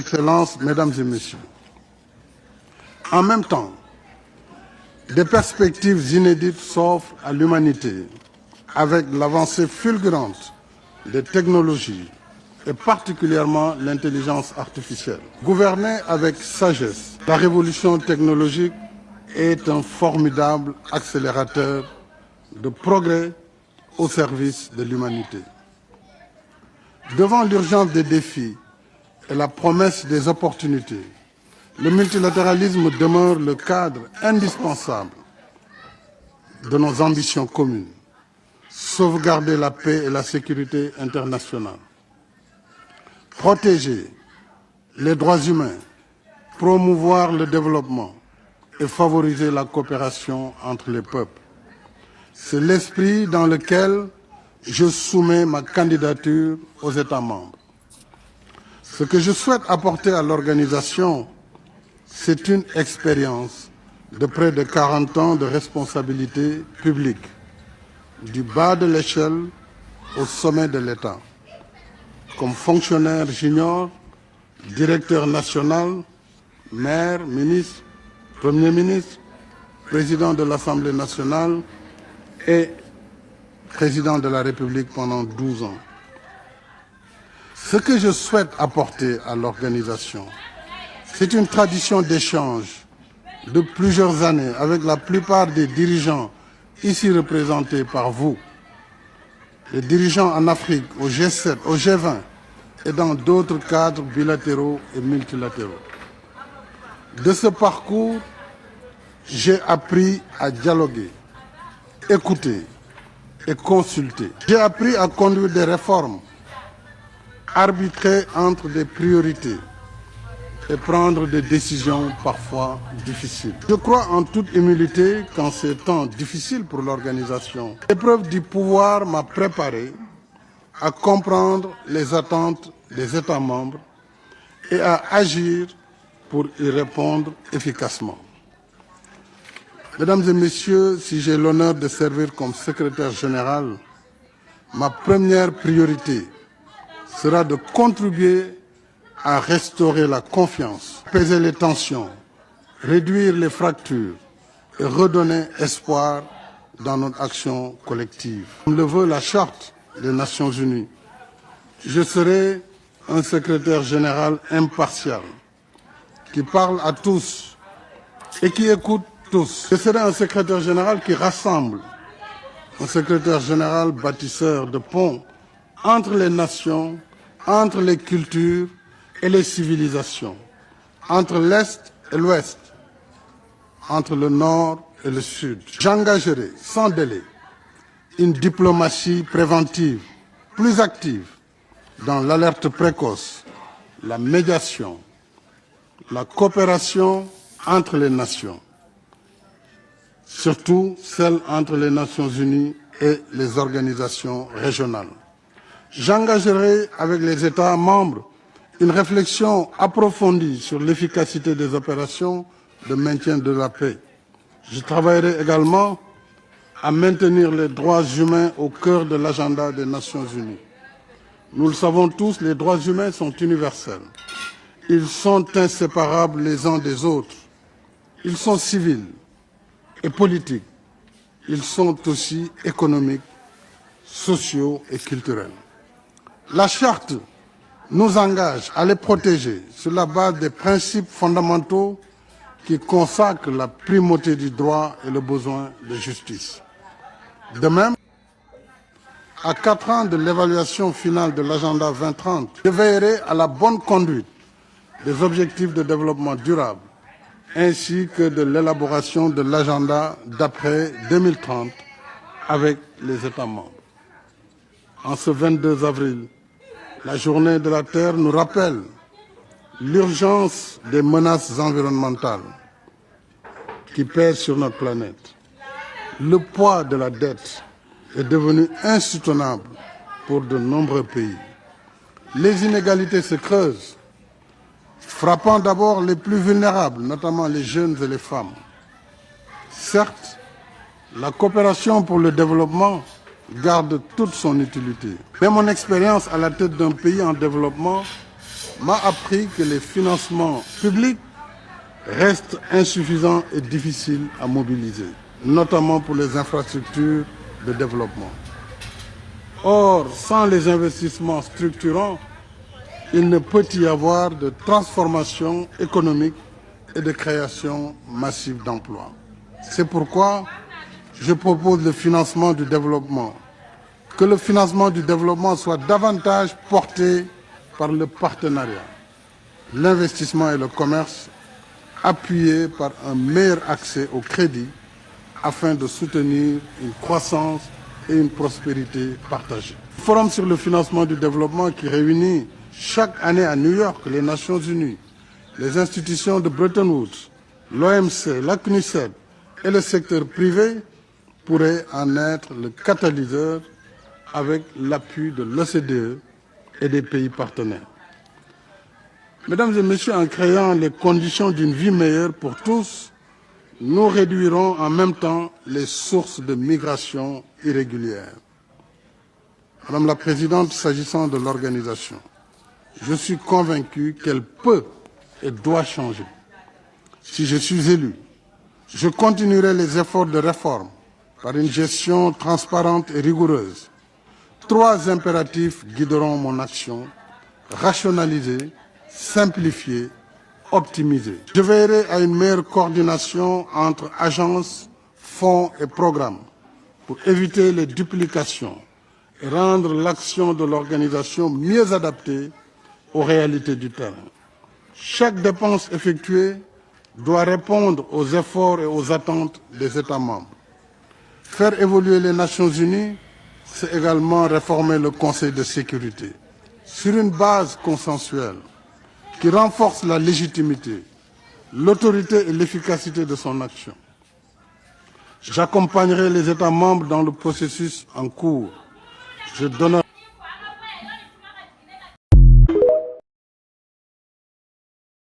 Excellences, Mesdames et Messieurs, en même temps, des perspectives inédites s'offrent à l'humanité avec l'avancée fulgurante des technologies et particulièrement l'intelligence artificielle. Gouverner avec sagesse, la révolution technologique est un formidable accélérateur de progrès au service de l'humanité. Devant l'urgence des défis et la promesse des opportunités, le multilatéralisme demeure le cadre indispensable de nos ambitions communes. Sauvegarder la paix et la sécurité internationale, protéger les droits humains, promouvoir le développement et favoriser la coopération entre les peuples. C'est l'esprit dans lequel je soumets ma candidature aux États membres. Ce que je souhaite apporter à l'organisation, c'est une expérience de près de 40 ans de responsabilité publique, du bas de l'échelle au sommet de l'État, comme fonctionnaire junior, directeur national, maire, ministre, Premier ministre, président de l'Assemblée nationale et président de la République pendant 12 ans. Ce que je souhaite apporter à l'organisation, c'est une tradition d'échange de plusieurs années avec la plupart des dirigeants ici représentés par vous, les dirigeants en Afrique, au G7, au G20 et dans d'autres cadres bilatéraux et multilatéraux. De ce parcours, j'ai appris à dialoguer, écouter et consulter. J'ai appris à conduire des réformes, arbitrer entre des priorités et prendre des décisions parfois difficiles. Je crois en toute humilité qu'en ces temps difficiles pour l'organisation, l'épreuve du pouvoir m'a préparé à comprendre les attentes des États membres et à agir pour y répondre efficacement. Mesdames et Messieurs, si j'ai l'honneur de servir comme secrétaire général, ma première priorité sera de contribuer à restaurer la confiance, apaiser les tensions, réduire les fractures et redonner espoir dans notre action collective. Comme le veut la Charte des Nations Unies, je serai un secrétaire général impartial qui parle à tous et qui écoute tous. Je serai un secrétaire général qui rassemble, un secrétaire général bâtisseur de ponts entre les nations, entre les cultures et les civilisations, entre l'Est et l'Ouest, entre le Nord et le Sud. J'engagerai sans délai une diplomatie préventive, plus active, dans l'alerte précoce, la médiation, la coopération entre les nations, surtout celle entre les Nations Unies et les organisations régionales. J'engagerai avec les États membres une réflexion approfondie sur l'efficacité des opérations de maintien de la paix. Je travaillerai également à maintenir les droits humains au cœur de l'agenda des Nations Unies. Nous le savons tous, les droits humains sont universels. Ils sont inséparables les uns des autres. Ils sont civils et politiques. Ils sont aussi économiques, sociaux et culturels. La Charte nous engage à les protéger sur la base des principes fondamentaux qui consacrent la primauté du droit et le besoin de justice. De même, à 4 ans de l'évaluation finale de l'agenda 2030, je veillerai à la bonne conduite des objectifs de développement durable ainsi que de l'élaboration de l'agenda d'après 2030 avec les États membres. En ce 22 avril, la Journée de la Terre nous rappelle l'urgence des menaces environnementales qui pèsent sur notre planète. Le poids de la dette est devenu insoutenable pour de nombreux pays. Les inégalités se creusent, frappant d'abord les plus vulnérables, notamment les jeunes et les femmes. Certes, la coopération pour le développement garde toute son utilité. Mais mon expérience à la tête d'un pays en développement m'a appris que les financements publics restent insuffisants et difficiles à mobiliser, notamment pour les infrastructures de développement. Or, sans les investissements structurants, il ne peut y avoir de transformation économique et de création massive d'emplois. C'est pourquoi je propose le financement du développement. Que le financement du développement soit davantage porté par le partenariat, l'investissement et le commerce, appuyés par un meilleur accès au crédit afin de soutenir une croissance et une prospérité partagée. Le Forum sur le financement du développement qui réunit chaque année à New York les Nations Unies, les institutions de Bretton Woods, l'OMC, la CNUSED et le secteur privé pourrait en être le catalyseur avec l'appui de l'OCDE et des pays partenaires. Mesdames et Messieurs, en créant les conditions d'une vie meilleure pour tous, nous réduirons en même temps les sources de migration irrégulière. Madame la Présidente, s'agissant de l'organisation, je suis convaincu qu'elle peut et doit changer. Si je suis élu, je continuerai les efforts de réforme par une gestion transparente et rigoureuse. 3 impératifs guideront mon action: rationaliser, simplifier, optimiser. Je veillerai à une meilleure coordination entre agences, fonds et programmes pour éviter les duplications et rendre l'action de l'organisation mieux adaptée aux réalités du terrain. Chaque dépense effectuée doit répondre aux efforts et aux attentes des États membres. Faire évoluer les Nations Unies, c'est également réformer le Conseil de sécurité sur une base consensuelle qui renforce la légitimité, l'autorité et l'efficacité de son action. J'accompagnerai les États membres dans le processus en cours. Je donnerai